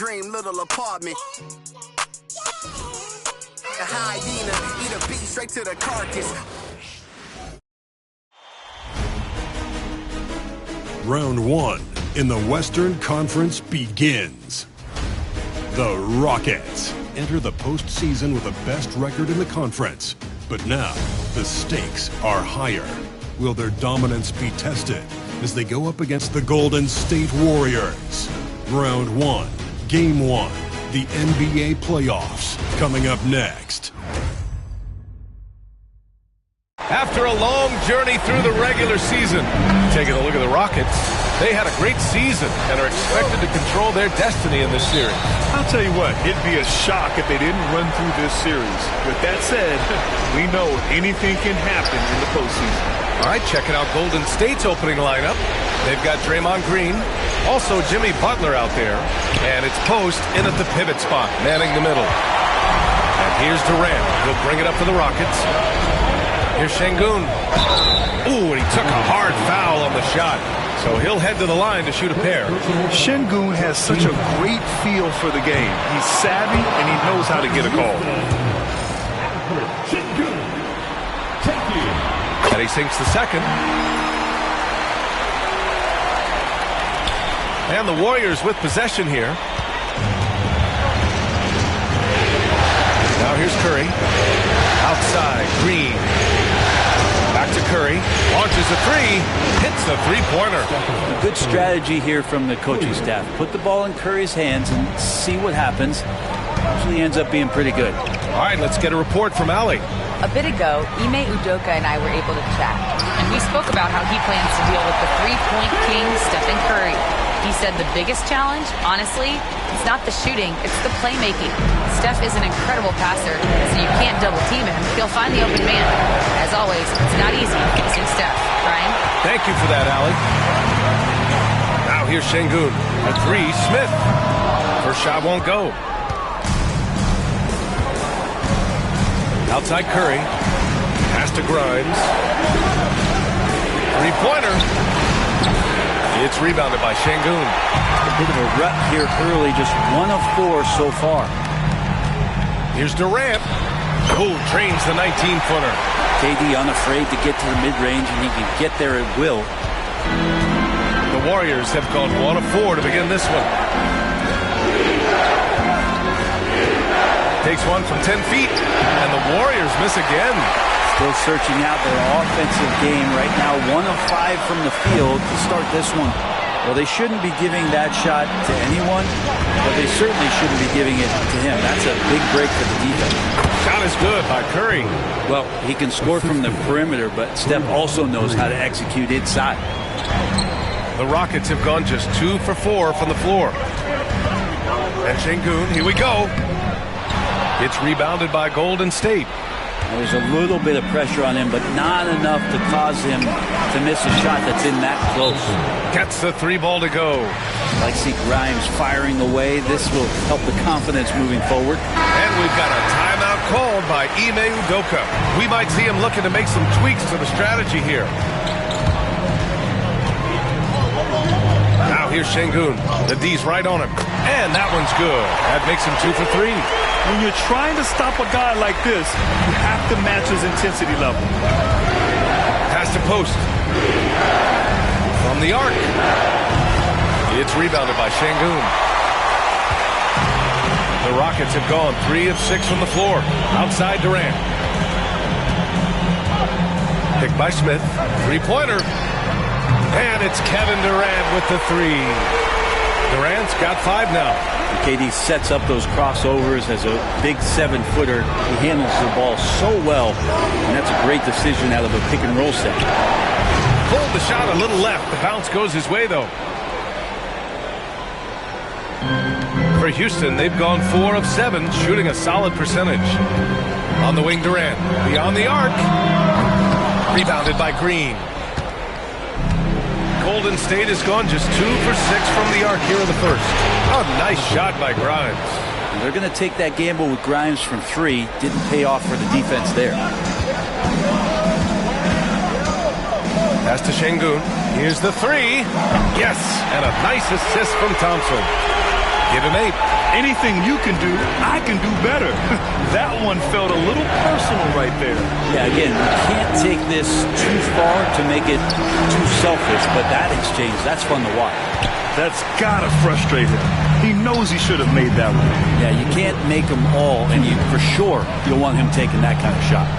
dream, little apartment. A hyena, eat a beat straight to the carcass. Round 1 in the Western Conference begins. The Rockets enter the postseason with the best record in the conference. But now, the stakes are higher. Will their dominance be tested as they go up against the Golden State Warriors? Round 1, Game 1, the NBA playoffs, coming up next. After a long journey through the regular season, taking a look at the Rockets, they had a great season and are expected to control their destiny in this series. I'll tell you what, it'd be a shock if they didn't run through this series. With that said, we know anything can happen in the postseason. All right, checking out Golden State's opening lineup. They've got Draymond Green, also Jimmy Butler out there, and it's Post in at the pivot spot, manning the middle. And here's Durant. He'll bring it up for the Rockets. Here's Şengün. Ooh, and he took a hard foul on the shot. So he'll head to the line to shoot a pair. Şengün has such a great feel for the game. He's savvy and he knows how to get a call. And he sinks the second. And the Warriors with possession here. Now here's Curry. Outside, Green. Back to Curry. Launches a three. Hits the three-pointer. A good strategy here from the coaching staff. Put the ball in Curry's hands and see what happens. Usually ends up being pretty good. All right, let's get a report from Allie. A bit ago, Ime Udoka and I were able to chat, and we spoke about how he plans to deal with the three-point king, Stephen Curry. He said the biggest challenge, honestly, it's not the shooting, it's the playmaking. Steph is an incredible passer, so you can't double-team him. He'll find the open man. As always, it's not easy facing Steph. Ryan? Thank you for that, Allie. Now here's Şengün. A three, Smith. First shot won't go. Outside Curry. Pass to Grimes. Three-pointer. It's rebounded by Şengün. A bit of a rut here early, just 1 of 4 so far. Here's Durant. Oh, trains the 19-footer. KD unafraid to get to the mid-range, and he can get there at will. The Warriors have gone 1 of 4 to begin this one. Takes one from 10 feet, and the Warriors miss again. Still searching out their offensive game right now. 1 of 5 from the field to start this one. Well, they shouldn't be giving that shot to anyone, but they certainly shouldn't be giving it to him. That's a big break for the defense. Shot is good by Curry. Well, he can score from the perimeter, but Steph also knows how to execute inside. The Rockets have gone just 2 for 4 from the floor. And Şengün, here we go. It's rebounded by Golden State. There's a little bit of pressure on him, but not enough to cause him to miss a shot that's in that close. Gets the 3-ball to go. Like see Grimes firing away. This will help the confidence moving forward. And we've got a timeout called by Ime Udoka. We might see him looking to make some tweaks to the strategy here. Now here's Şengün. The D's right on him. And that one's good. That makes him 2 for 3. When you're trying to stop a guy like this, you have to match his intensity level. Pass to Post. From the arc. It's rebounded by Şengün. The Rockets have gone 3 of 6 from the floor. Outside Durant. Picked by Smith. Three-pointer. And it's Kevin Durant with the 3. Durant's got 5 now. KD sets up those crossovers as a big 7-footer. He handles the ball so well, and that's a great decision out of a pick-and-roll set. Pulled the shot a little left. The bounce goes his way, though. For Houston, they've gone 4 of 7, shooting a solid percentage. On the wing, Durant. Beyond the arc. Rebounded by Green. Golden State has gone just 2 for 6 from the arc here in the first. Oh, nice shot by Grimes. And they're going to take that gamble with Grimes from 3. Didn't pay off for the defense there. Pass to Şengün. Here's the 3. Yes, and a nice assist from Thompson. Give him 8. Anything you can do, I can do better. That one felt a little personal right there. Yeah, again, you can't take this too far to make it too selfish, but that exchange, that's fun to watch. That's got to frustrate him. He knows he should have made that one. Yeah, you can't make them all, and for sure you'll want him taking that kind of shot.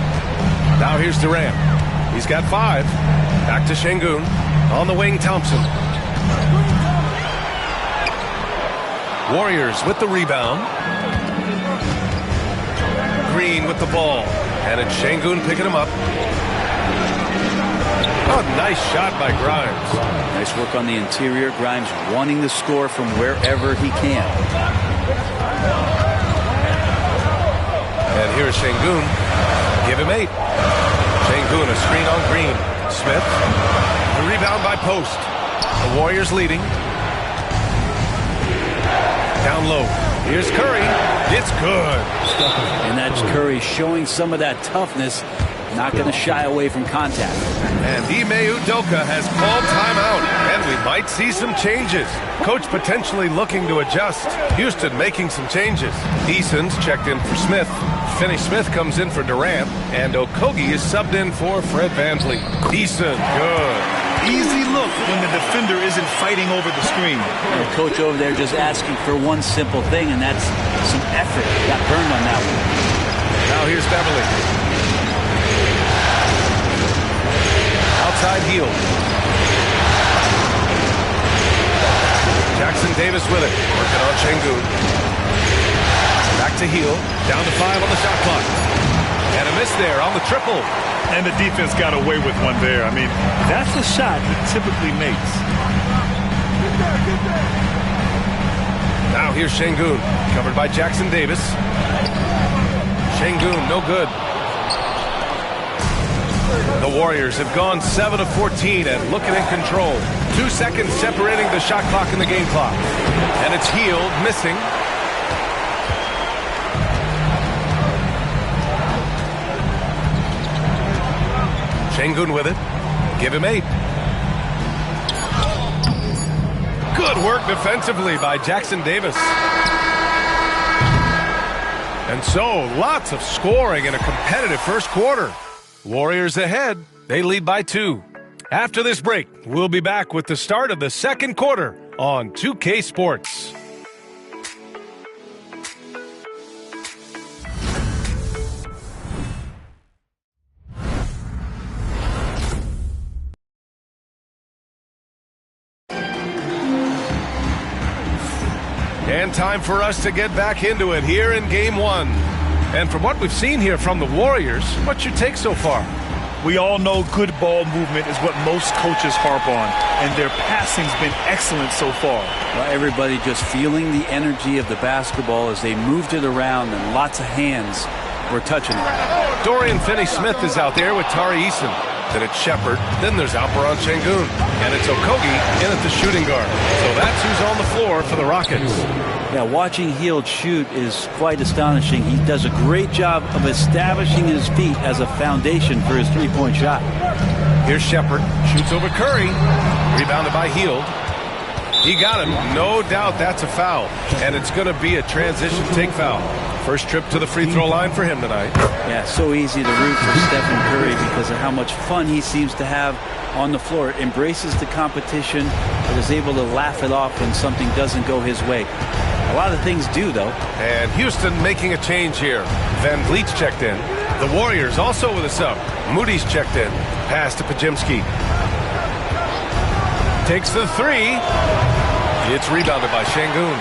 Now here's Durant. He's got 5. Back to Şengün. On the wing, Thompson. Warriors with the rebound. Green with the ball. And it's Şengün picking him up. Oh, nice shot by Grimes. Nice work on the interior. Grimes wanting to score from wherever he can. And here's Şengün. Give him 8. Şengün, a screen on Green. Smith. The rebound by Post. The Warriors leading. Down low. Here's Curry. It's good. And that's Curry showing some of that toughness. Not going to shy away from contact. And Ime Udoka has called timeout. And we might see some changes. Coach potentially looking to adjust. Houston making some changes. Eason's checked in for Smith. Finney Smith comes in for Durant. And Okogie is subbed in for Fred VanVleet. Eason, good. Easy look when the defender isn't fighting over the screen. The coach over there just asking for one simple thing, and that's some effort. Got burned on that one. Now here's Beverly. Outside heel. Jackson Davis with it. Working on Şengün. Back to heel. Down to 5 on the shot clock. And a miss there on the triple. And the defense got away with one there. I mean, that's a shot he typically makes. Now here's Şengün. Covered by Jackson Davis. Şengün, no good. The Warriors have gone 7 of 14 and looking in control. 2 seconds separating the shot clock and the game clock. And it's Hield missing. Şengün with it. Give him 8. Good work defensively by Jackson Davis. And so, lots of scoring in a competitive first quarter. Warriors ahead. They lead by 2. After this break, we'll be back with the start of the second quarter on 2K Sports. And time for us to get back into it here in Game 1. And from what we've seen here from the Warriors, what's your take so far? We all know good ball movement is what most coaches harp on, and their passing's been excellent so far. Well, everybody just feeling the energy of the basketball as they moved it around, and lots of hands were touching it. Dorian Finney-Smith is out there with Tari Eason. Then it's Shepard. Then there's Alperen Şengün. And it's Okogie in at the shooting guard. So that's who's on the floor for the Rockets. Yeah, watching Hield shoot is quite astonishing. He does a great job of establishing his feet as a foundation for his three-point shot. Here's Shepard. Shoots over Curry. Rebounded by Hield. He got him. No doubt that's a foul. And it's going to be a transition take foul. First trip to the free throw line for him tonight. Yeah, so easy to root for Stephen Curry because of how much fun he seems to have on the floor. Embraces the competition, but is able to laugh it off when something doesn't go his way. A lot of things do, though. And Houston making a change here. VanVleet's checked in. The Warriors also with a sub. Moody's checked in. Pass to Podziemski. Takes the 3. It's rebounded by Şengün.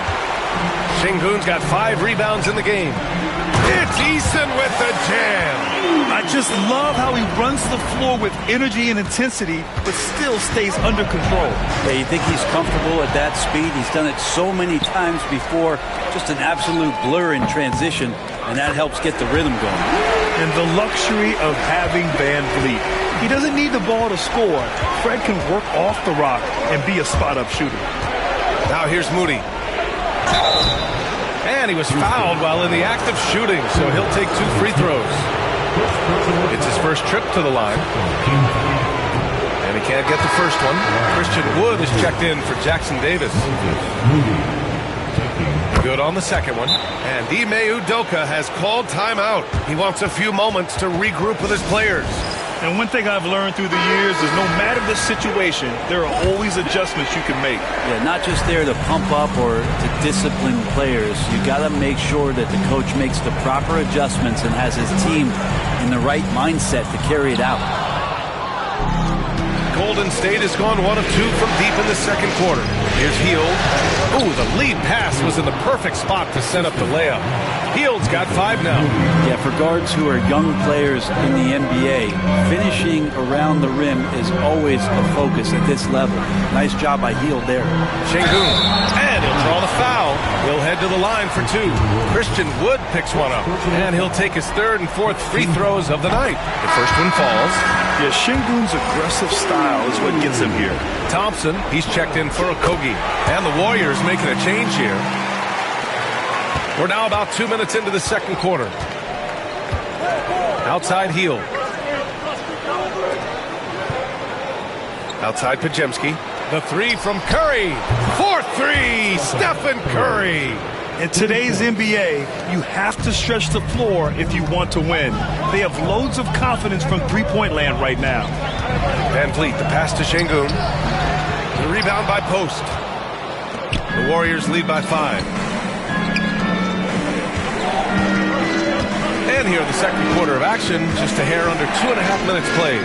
Şengün's got 5 rebounds in the game. It's Eason with the jam. I just love how he runs the floor with energy and intensity, but still stays under control. Yeah, you think he's comfortable at that speed? He's done it so many times before. Just an absolute blur in transition, and that helps get the rhythm going. And the luxury of having VanVleet. He doesn't need the ball to score. Fred can work off the rock and be a spot-up shooter. Now here's Moody. And he was fouled while in the act of shooting, so he'll take 2 free throws. It's his first trip to the line. And he can't get the first one. Christian Wood is checked in for Jackson Davis. Good on the second one. And Ime Udoka has called timeout. He wants a few moments to regroup with his players. And one thing I've learned through the years is no matter the situation, there are always adjustments you can make. Yeah, not just there to pump up or to discipline players. You got to make sure that the coach makes the proper adjustments and has his team in the right mindset to carry it out. Golden State has gone 1 of 2 from deep in the second quarter. Here's Hield. Ooh, the lead pass was in the perfect spot to set up the layup. Hield's got 5 now. Yeah, for guards who are young players in the NBA, finishing around the rim is always a focus at this level. Nice job by Hield there. Şengün. And he'll draw the foul. He'll head to the line for 2. Christian Wood picks one up. And he'll take his 3rd and 4th free throws of the night. The first one falls. Yeah, Şengün's aggressive style is what gets him here. Thompson, he's checked in for Okogie. And the Warriors making a change here. We're now about 2 minutes into the second quarter. Outside Hield. Outside Podziemski. The 3 from Curry. 4-3, Stephen Curry. In today's NBA, you have to stretch the floor if you want to win. They have loads of confidence from three-point land right now. Van Vliet, the pass to Şengün. The rebound by Post. The Warriors lead by 5. And here in the second quarter of action, just a hair under 2.5 minutes played.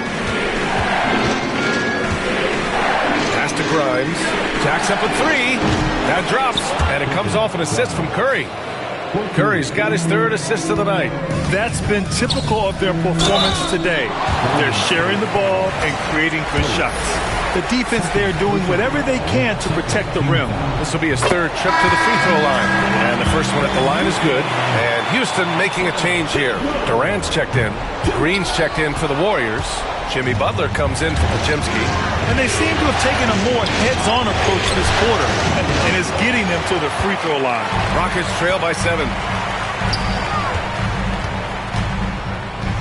Pass to Grimes. Jacks up a 3. That drops, and it comes off an assist from Curry. Curry's got his 3rd assist of the night. That's been typical of their performance today. They're sharing the ball and creating good shots. The defense there doing whatever they can to protect the rim. This will be his 3rd trip to the free throw line. And the first one at the line is good. And Houston making a change here. Durant's checked in. Green's checked in for the Warriors. Jimmy Butler comes in for Podziemski. And they seem to have taken a more heads-on approach this quarter, and is getting them to the free throw line. Rockets trail by 7.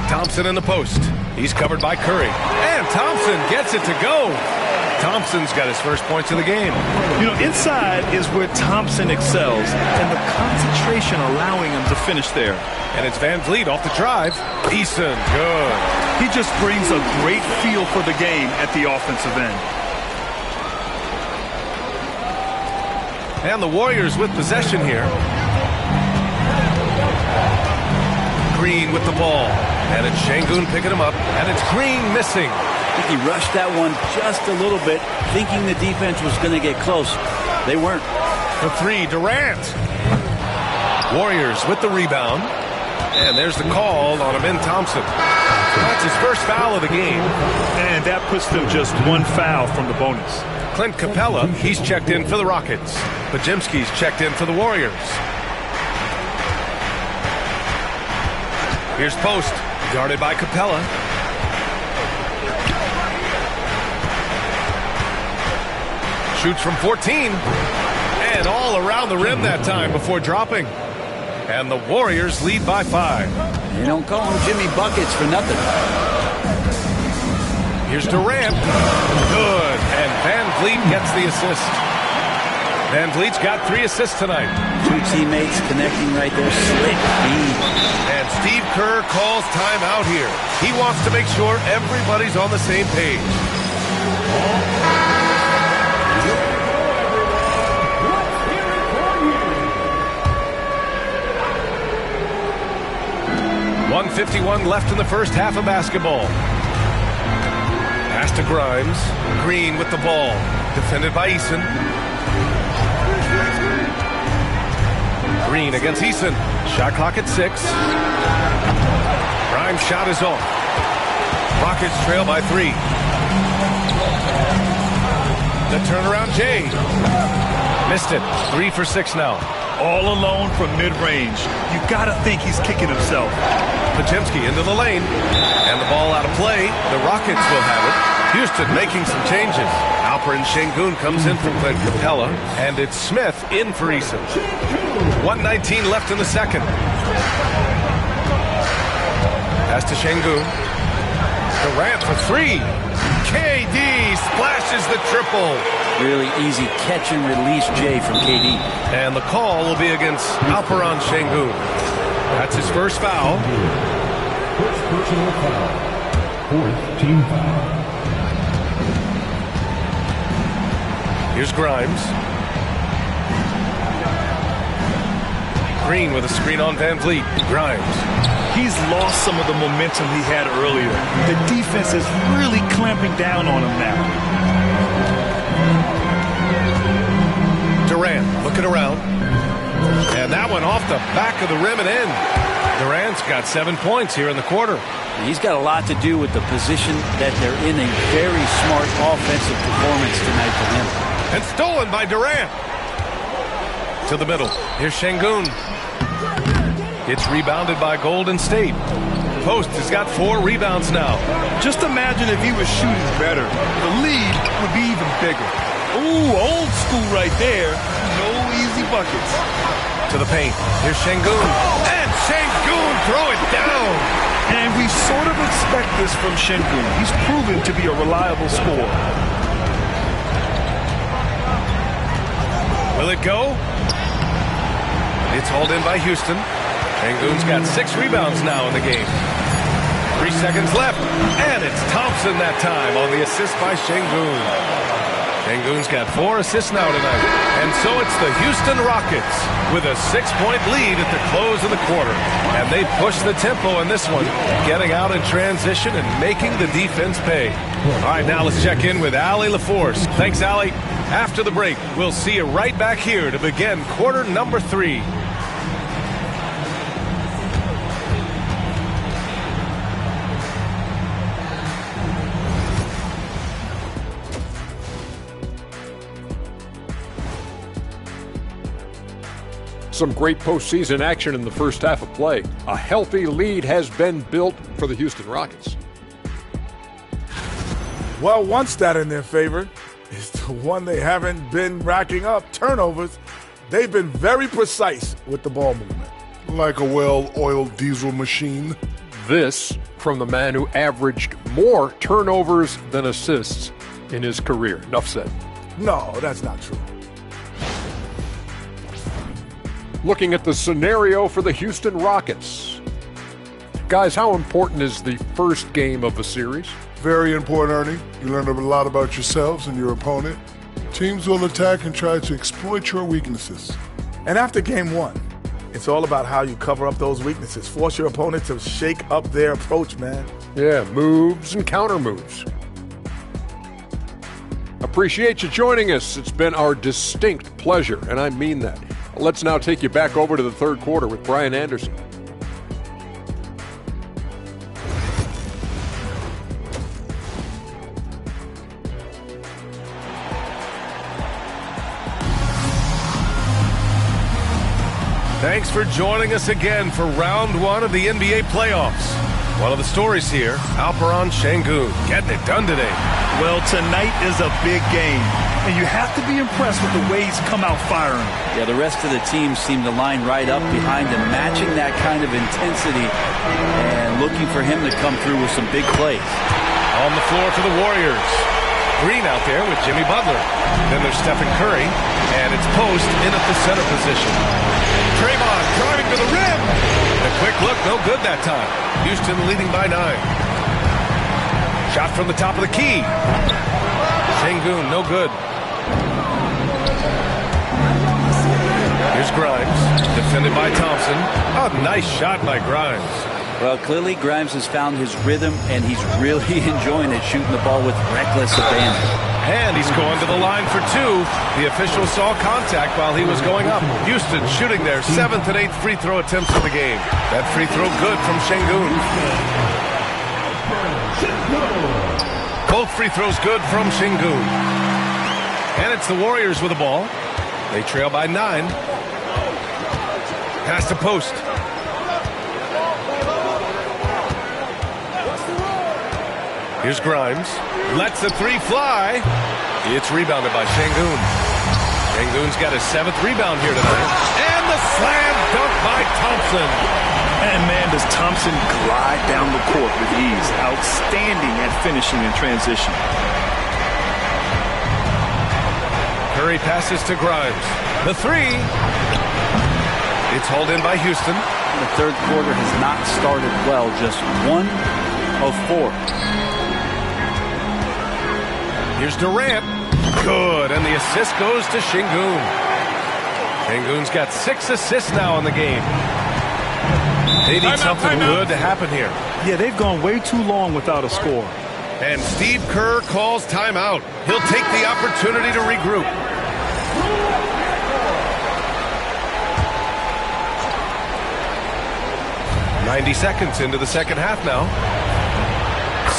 Thompson in the post. He's covered by Curry. And Thompson gets it to go. Thompson's got his first points of the game. You know, inside is where Thompson excels, and the concentration allowing him to finish there. And it's Van Vliet off the drive. Eason, good. He just brings a great feel for the game at the offensive end. And the Warriors with possession here. Green with the ball. And it's Şengün picking him up. And it's Green missing. I think he rushed that one just a little bit, thinking the defense was going to get close. They weren't. The 3, Durant. Warriors with the rebound. And there's the call on Amin Thompson. That's his first foul of the game. And that puts them just 1 foul from the bonus. Clint Capella, he's checked in for the Rockets. Podziemski's checked in for the Warriors. Here's Post, guarded by Capella. Shoots from 14. And all around the rim that time before dropping. And the Warriors lead by 5. They don't call him Jimmy Buckets for nothing. Here's Durant. Good. And Van Vliet gets the assist. Van Vliet's got 3 assists tonight. 2 teammates connecting right there. Slick feed. And Steve Kerr calls timeout here. He wants to make sure everybody's on the same page. .151 left in the first half of basketball. Pass to Grimes. Green with the ball. Defended by Eason. Green against Eason. Shot clock at 6. Grimes' shot is off. Rockets trail by 3. The turnaround Jay. Missed it. 3 for 6 now. All alone from mid-range. You gotta think he's kicking himself. Podziemski into the lane. And the ball out of play. The Rockets will have it. Houston making some changes. Alperen Şengün comes in for Clint Capella. And it's Smith in for Eason. 1:19 left in the second. Pass to Şengün. Durant for 3. KD splashes the triple. Really easy catch and release, Jay, from KD. And the call will be against Alperen Sengun. That's his first foul. First personal foul. Fourth team foul. Here's Grimes. Green with a screen on Van Vliet. Grimes. He's lost some of the momentum he had earlier. The defense is really clamping down on him now. Durant looking around. And that one off the back of the rim and in. Durant's got 7 points here in the quarter. He's got a lot to do with the position that they're in. A very smart offensive performance tonight for him. And stolen by Durant. To the middle. Here's Sengun. It's rebounded by Golden State. Post has got 4 rebounds now. Just imagine if he was shooting better. The lead would be even bigger. Ooh, old school right there. No easy buckets. To the paint. Here's Sengun. And Sengun throw it down. And we sort of expect this from Sengun. He's proven to be a reliable scorer. Will it go? It's hauled in by Houston. Sengun's got 6 rebounds now in the game. 3 seconds left. And it's Thompson that time on the assist by Sengun. Sengun's got 4 assists now tonight. And so it's the Houston Rockets with a 6-point lead at the close of the quarter. And they push the tempo in this one, getting out in transition and making the defense pay. All right, now let's check in with Allie LaForce. Thanks, Allie. After the break, we'll see you right back here to begin quarter number 3. Some great postseason action in the first half of play. A healthy lead has been built for the Houston Rockets. Well, one stat in their favor is the one they haven't been racking up, turnovers. They've been very precise with the ball movement. Like a well-oiled diesel machine. This from the man who averaged more turnovers than assists in his career. Enough said. No, that's not true. Looking at the scenario for the Houston Rockets. Guys, how important is the first game of a series? Very important, Ernie. You learn a lot about yourselves and your opponent. Teams will attack and try to exploit your weaknesses. And after game 1, it's all about how you cover up those weaknesses. Force your opponent to shake up their approach, man. Yeah, moves and counter moves. Appreciate you joining us. It's been our distinct pleasure, and I mean that. Let's now take you back over to the third quarter with Brian Anderson. Thanks for joining us again for round 1 of the NBA playoffs. One of the stories here, Alperen Sengun getting it done today. Well, tonight is a big game, and you have to be impressed with the way he's come out firing. Yeah, the rest of the team seem to line right up behind him, matching that kind of intensity and looking for him to come through with some big plays. On the floor for the Warriors. Green out there with Jimmy Butler. Then there's Stephen Curry, and it's Post in at the center position. Draymond driving to the rim. A quick look, no good that time. Houston leading by 9. Shot from the top of the key. Sengun, no good. Here's Grimes, defended by Thompson. Oh, nice shot by Grimes. Well, clearly Grimes has found his rhythm, and he's really enjoying it, shooting the ball with reckless abandon. And he's going to the line for 2. The official saw contact while he was going up. Houston shooting their 7th and 8th free throw attempts of the game. That free throw good from Sengun. Both free throws good from Sengun. And it's the Warriors with the ball. They trail by 9. Pass to Post. Here's Grimes. Lets the 3 fly. It's rebounded by Sengun. Sengun's got his 7th rebound here tonight. And the slam dunk by Thompson. And man, does Thompson glide down the court with ease. Outstanding at finishing in transition. Curry passes to Grimes. The three. It's hauled in by Houston. The third quarter has not started well. Just 1 of 4. Here's Durant. Good. And the assist goes to Şengün. Şengün's got 6 assists now in the game. They need something good to happen here. Yeah, they've gone way too long without a score. And Steve Kerr calls timeout. He'll take the opportunity to regroup. "90 seconds into the second half now.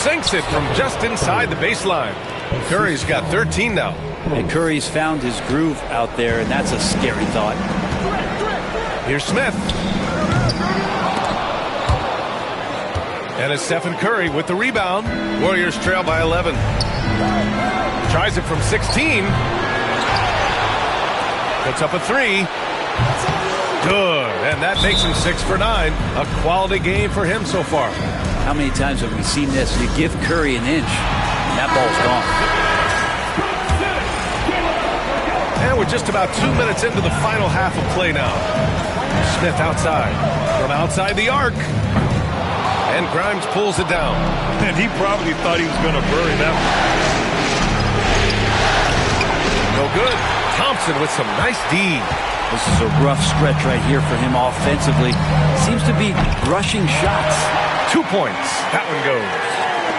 Sinks it from just inside the baseline. Curry's got 13 now. And Curry's found his groove out there, and that's a scary thought. Here's Smith. And it's Stephen Curry with the rebound. Warriors trail by 11. Tries it from 16. Puts up a 3. Good. And that makes him 6 for 9. A quality game for him so far. How many times have we seen this? You give Curry an inch, and that ball's gone. And we're just about 2 minutes into the final half of play now. Smith outside. From outside the arc. And Grimes pulls it down. And he probably thought he was going to bury that one. No good. Thompson with some nice D. This is a rough stretch right here for him offensively. Seems to be rushing shots. 2 points. That one goes.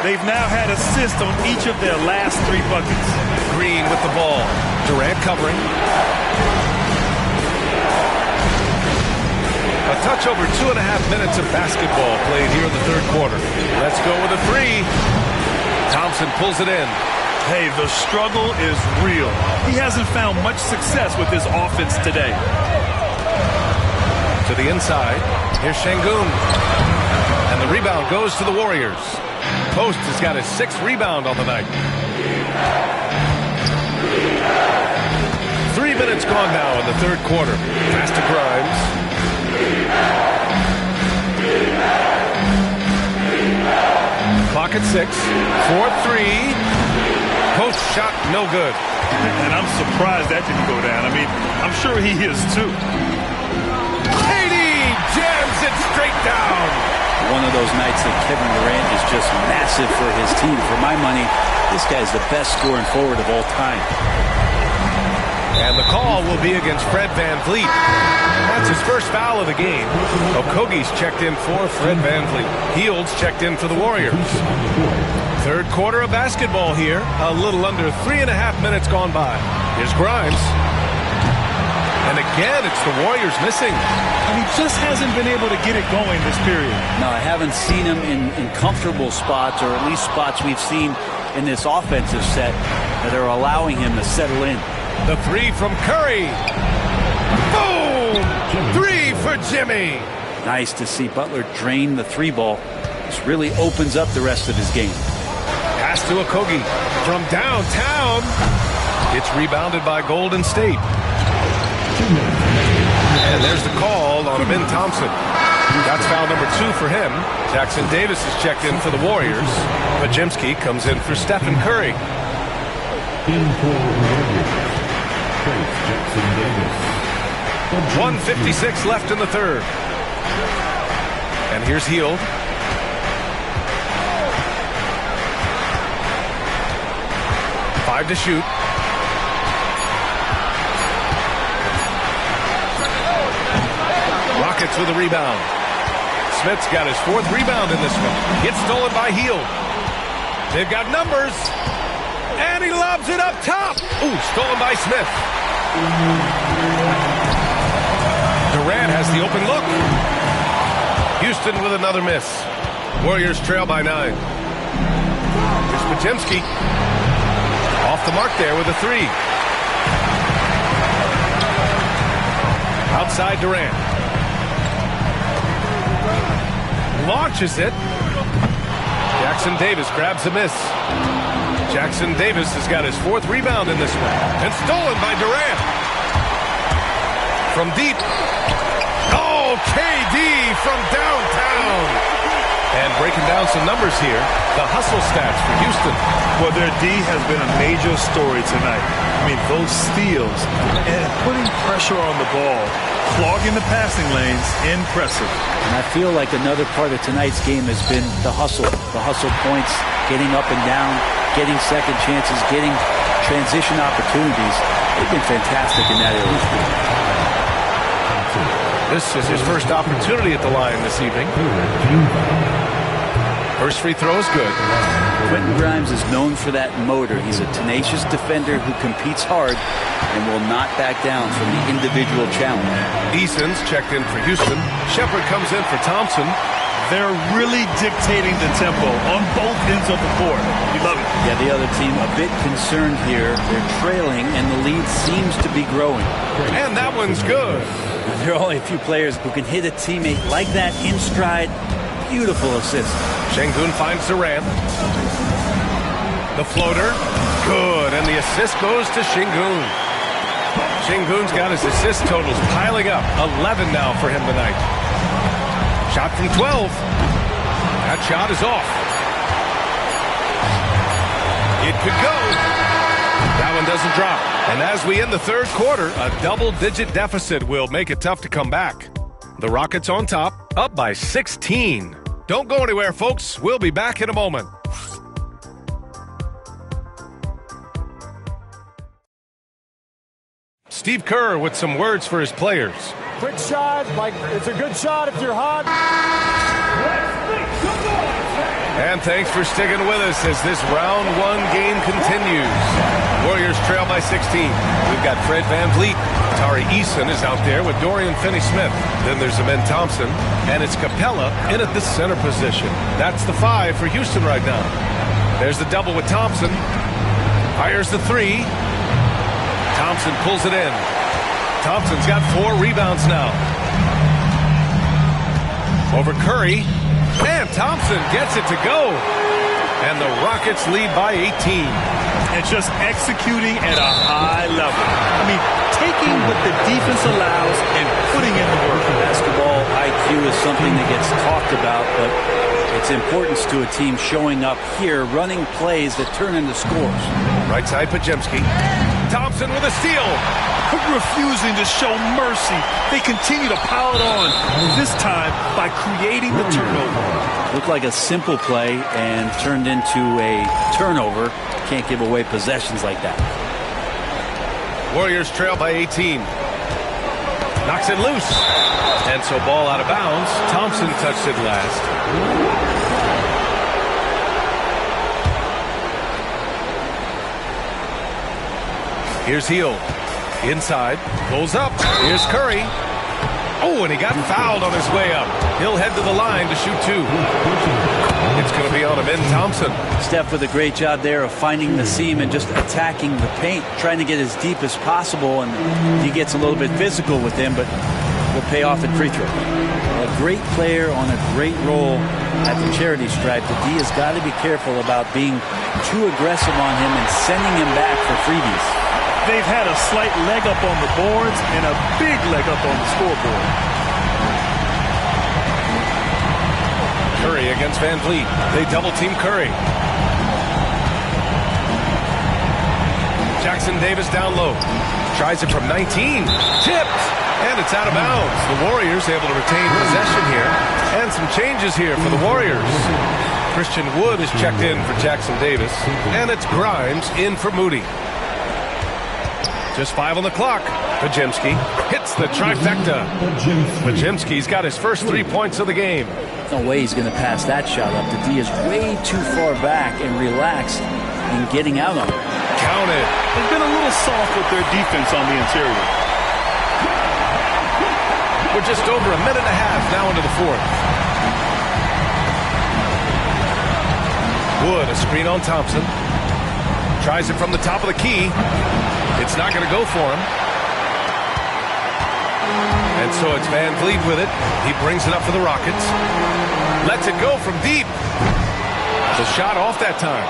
They've now had assists on each of their last 3 buckets. Green with the ball. Durant covering. A touch over 2.5 minutes of basketball played here in the third quarter. Let's go with a 3. Thompson pulls it in. Hey, the struggle is real. He hasn't found much success with his offense today. To the inside. Here's Şengün. And the rebound goes to the Warriors. Post has got his 6th rebound on the night. 3 minutes gone now in the third quarter. Pass to Grimes. Clock at 6. 4-3. Post shot no good. And I'm surprised that didn't go down. I mean, I'm sure he is too. KD jams it straight down. One of those nights that Kevin Durant is just massive for his team. For my money, this guy's the best scoring forward of all time. And the call will be against Fred VanVleet. That's his first foul of the game. Okogie's checked in for Fred VanVleet. Hields checked in for the Warriors. Third quarter of basketball here. A little under 3.5 minutes gone by. Here's Grimes. And again, it's the Warriors missing. And he just hasn't been able to get it going this period. No, I haven't seen him in comfortable spots, or at least spots we've seen in this offensive set that are allowing him to settle in. The 3 from Curry. Boom! 3 for Jimmy. Nice to see Butler drain the 3 ball. This really opens up the rest of his game. Pass to Okogie from downtown. It's rebounded by Golden State. And there's the call on Ben Thompson. That's foul number 2 for him. Jackson Davis is checked in for the Warriors. Podziemski comes in for Stephen Curry. In for the Warriors. 1:56 left in the third. And here's Hield. Five to shoot. Rockets with a rebound. Smith's got his 4th rebound in this one. Gets stolen by Hield. They've got numbers. And he lobs it up top. Ooh, stolen by Smith. Durant has the open look. Houston with another miss. Warriors trail by 9. Here's Podziemski. Off the mark there with a 3. Outside Durant. Launches it. Jackson Davis grabs the miss. Jackson Davis has got his 4th rebound in this one. And stolen by Durant. From deep. Oh, KD three from downtown. And breaking down some numbers here, the hustle stats for Houston. Well, their D has been a major story tonight. I mean, those steals and putting pressure on the ball, clogging the passing lanes, impressive. And I feel like another part of tonight's game has been the hustle points, getting up and down, getting second chances, getting transition opportunities. They've been fantastic in that area. This is his first opportunity at the line this evening. First free throw is good. Quentin Grimes is known for that motor. He's a tenacious defender who competes hard and will not back down from the individual challenge. Eason's checked in for Houston. Shepard comes in for Thompson. They're really dictating the tempo on both ends of the court. You love it. Yeah, the other team a bit concerned here. They're trailing, and the lead seems to be growing. And that one's good. There are only a few players who can hit a teammate like that in stride. Beautiful assist. Şengün finds Durant. The floater, good, and the assist goes to Şengün. Şengün's got his assist totals piling up. 11 now for him tonight. Shot from 12. That shot is off. It could go. That one doesn't drop. And as we end the third quarter, a double-digit deficit will make it tough to come back. The Rockets on top, up by 16. Don't go anywhere, folks. We'll be back in a moment. Steve Kerr with some words for his players. Quick shot, like it's a good shot if you're hot. And thanks for sticking with us as this round one game continues. Warriors trail by 16. We've got Fred VanVleet. Tari Eason is out there with Dorian Finney-Smith. Then there's Amen Thompson. And it's Capella in at the center position. That's the 5 for Houston right now. There's the double with Thompson. Fires the 3. Thompson pulls it in. Thompson's got 4 rebounds now. Over Curry. And Thompson gets it to go. And the Rockets lead by 18. And just executing at a high level. I mean, taking what the defense allows and putting in the work. Basketball IQ is something that gets talked about, but its importance to a team showing up here, running plays that turn into scores. Right side, Podziemski. Thompson with a steal. Refusing to show mercy. They continue to pile it on, this time by creating the turnover. Looked like a simple play and turned into a turnover. Can't give away possessions like that. Warriors trail by 18. Knocks it loose. And so ball out of bounds. Thompson touched it last. Here's Hield. Inside. Pulls up. Here's Curry. Oh, and he got fouled on his way up. He'll head to the line to shoot 2. It's going to be on Amen Thompson. Steph with a great job there of finding the seam and just attacking the paint, trying to get as deep as possible, and he gets a little bit physical with him, but will pay off at free throw. A great player on a great role at the charity stripe. The D has got to be careful about being too aggressive on him and sending him back for freebies. They've had a slight leg up on the boards and a big leg up on the scoreboard. Curry against VanVleet. They double-team Curry. Jackson Davis down low. Tries it from 19. Tipped! And it's out of bounds. The Warriors able to retain possession here. And some changes here for the Warriors. Christian Wood is checked in for Jackson Davis. And it's Grimes in for Moody. Just 5 on the clock. Podziemski hits the trifecta. Podziemski's got his first 3 points of the game. No way he's going to pass that shot up. The D is way too far back and relaxed in getting out on it. Counted. They've been a little soft with their defense on the interior. We're just over a minute and a half now into the 4th. Wood, a screen on Thompson. Tries it from the top of the key. It's not going to go for him. And so it's VanVleet with it. He brings it up for the Rockets. Lets it go from deep. The shot off that time.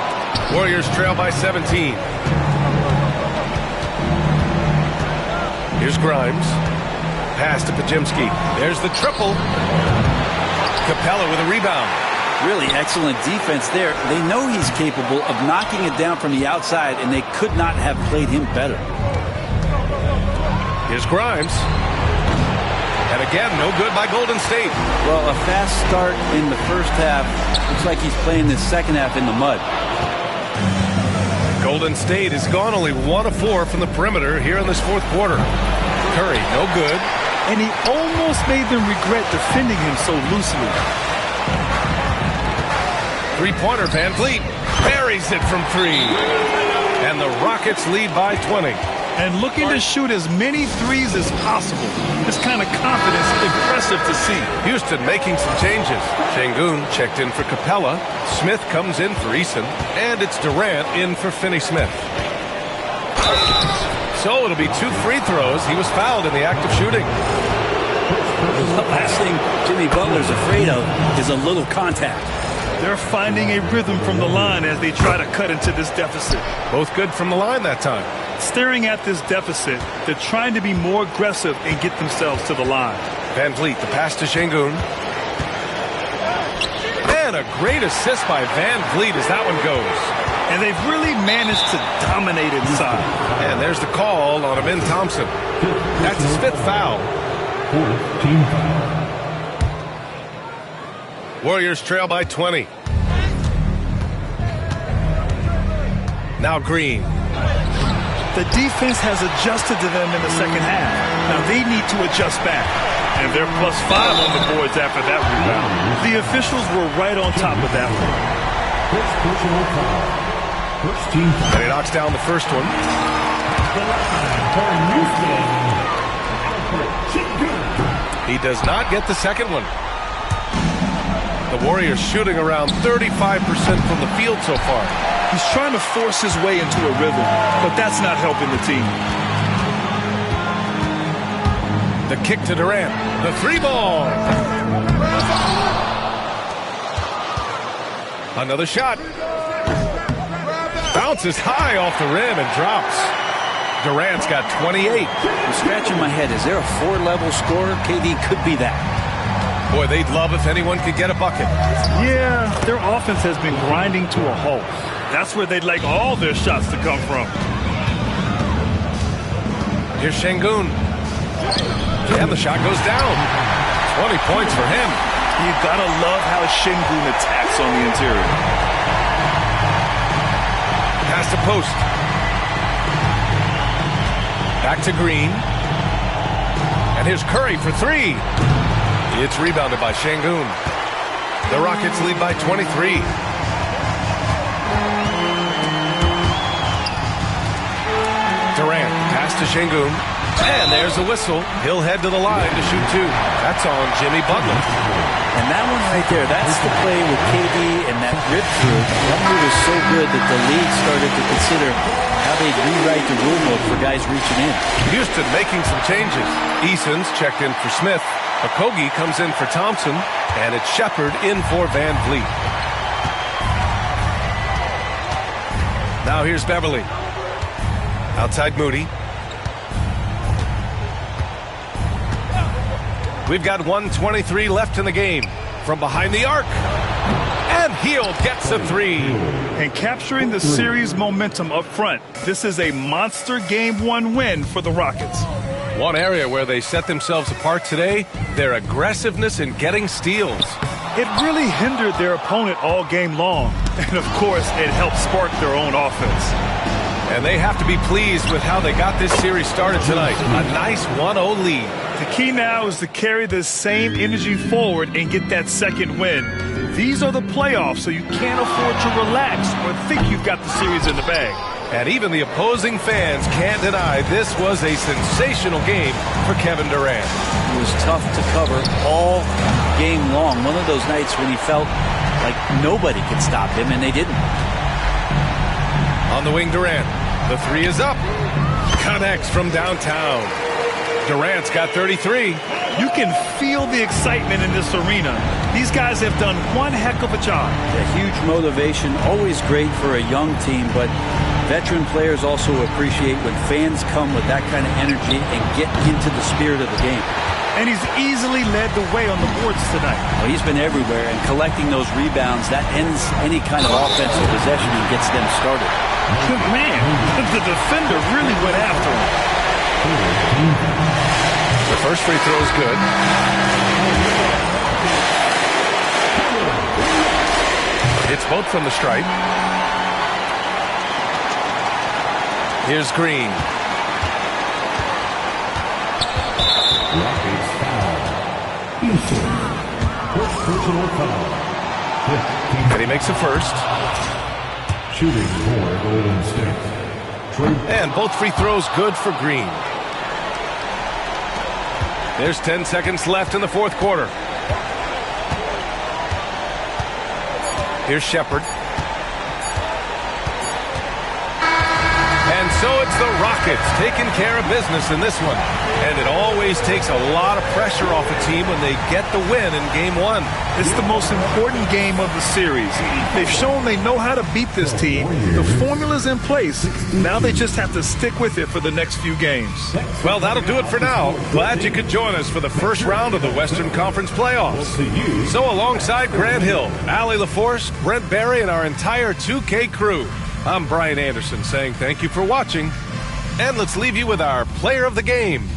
Warriors trail by 17. Here's Grimes. pass to Podziemski. There's the triple. Capella with a rebound. Really excellent defense there. They know he's capable of knocking it down from the outside, and they could not have played him better. Here's Grimes. And again, no good by Golden State. Well, a fast start in the first half. Looks like he's playing the second half in the mud. Golden State has gone only 1 of 4 from the perimeter here in this fourth quarter. Curry, no good. And he almost made them regret defending him so loosely. Three-pointer, Van Vliet buries it from 3. And the Rockets lead by 20. And looking to shoot as many threes as possible. This kind of confidence, impressive to see. Houston making some changes. Şengün checked in for Capella. Smith comes in for Eason. And it's Durant in for Finney-Smith. So it'll be 2 free throws. He was fouled in the act of shooting. The last thing Jimmy Butler's afraid of is a little contact. They're finding a rhythm from the line as they try to cut into this deficit. Both good from the line that time. Staring at this deficit, they're trying to be more aggressive and get themselves to the line. Van Vliet, the pass to Şengün. And a great assist by Van Vliet as that one goes. And they've really managed to dominate inside. And there's the call on Amin Thompson. That's his 5th foul. Team foul. Warriors trail by 20. Now Green. The defense has adjusted to them in the second half. Now they need to adjust back. And they're +5 on the boards after that rebound. The officials were right on top of that one. And he knocks down the first one. He does not get the second one. The Warriors shooting around 35% from the field so far. He's trying to force his way into a rhythm, but that's not helping the team. The kick to Durant. The 3-ball. Another shot. Bounces high off the rim and drops. Durant's got 28. I'm scratching my head. Is there a 4-level scorer? KD could be that. Boy, they'd love if anyone could get a bucket. Yeah, their offense has been grinding to a halt. That's where they'd like all their shots to come from. Here's Şengün. And the shot goes down. 20 points for him. You gotta love how Şengün attacks on the interior. Pass to post. Back to Green. And here's Curry for 3. It's rebounded by Şengün. The Rockets lead by 23. Durant, pass to Şengün. And there's a whistle. He'll head to the line to shoot 2. That's on Jimmy Butler. And that one right there, that's the play with KD and that rip through. That move is so good that the league started to consider how they'd rewrite the rule book for guys reaching in. Houston making some changes. Eason's checked in for Smith. Okogie comes in for Thompson. And it's Shepherd in for Van Vliet. Now here's Beverly. Outside Moody. We've got 1:23 left in the game. From behind the arc. And Hield gets a 3. And capturing the series momentum up front. This is a monster Game 1 win for the Rockets. One area where they set themselves apart today, their aggressiveness in getting steals. It really hindered their opponent all game long. And, of course, it helped spark their own offense. And they have to be pleased with how they got this series started tonight. A nice 1-0 lead. The key now is to carry this same energy forward and get that second win. These are the playoffs, so you can't afford to relax or think you've got the series in the bag. And even the opposing fans can't deny this was a sensational game for Kevin Durant. It was tough to cover all game long. One of those nights when he felt like nobody could stop him, and they didn't. On the wing, Durant. The 3 is up. Connects from downtown. Durant's got 33. You can feel the excitement in this arena. These guys have done one heck of a job. A huge motivation, always great for a young team, but Veteran players also appreciate when fans come with that kind of energy and get into the spirit of the game. And he's easily led the way on the boards tonight. Well, he's been everywhere, and collecting those rebounds, that ends any kind of offensive possession and gets them started. Man, the defender really went after him. The first free throw is good. Hits both from the stripe. Here's Green. Rockets foul. Houston. First personal foul. And he makes the first. Shooting for Golden State. And both free throws good for Green. There's 10 seconds left in the fourth quarter. Here's Shepard. And so it's the Rockets taking care of business in this one. And it always takes a lot of pressure off a team when they get the win in Game 1. It's the most important game of the series. They've shown they know how to beat this team. The formula's in place. Now they just have to stick with it for the next few games. Well, that'll do it for now. Glad you could join us for the first round of the Western Conference playoffs. So alongside Grant Hill, Allie LaForce, Brent Barry, and our entire 2K crew, I'm Brian Anderson saying thank you for watching. And let's leave you with our player of the game.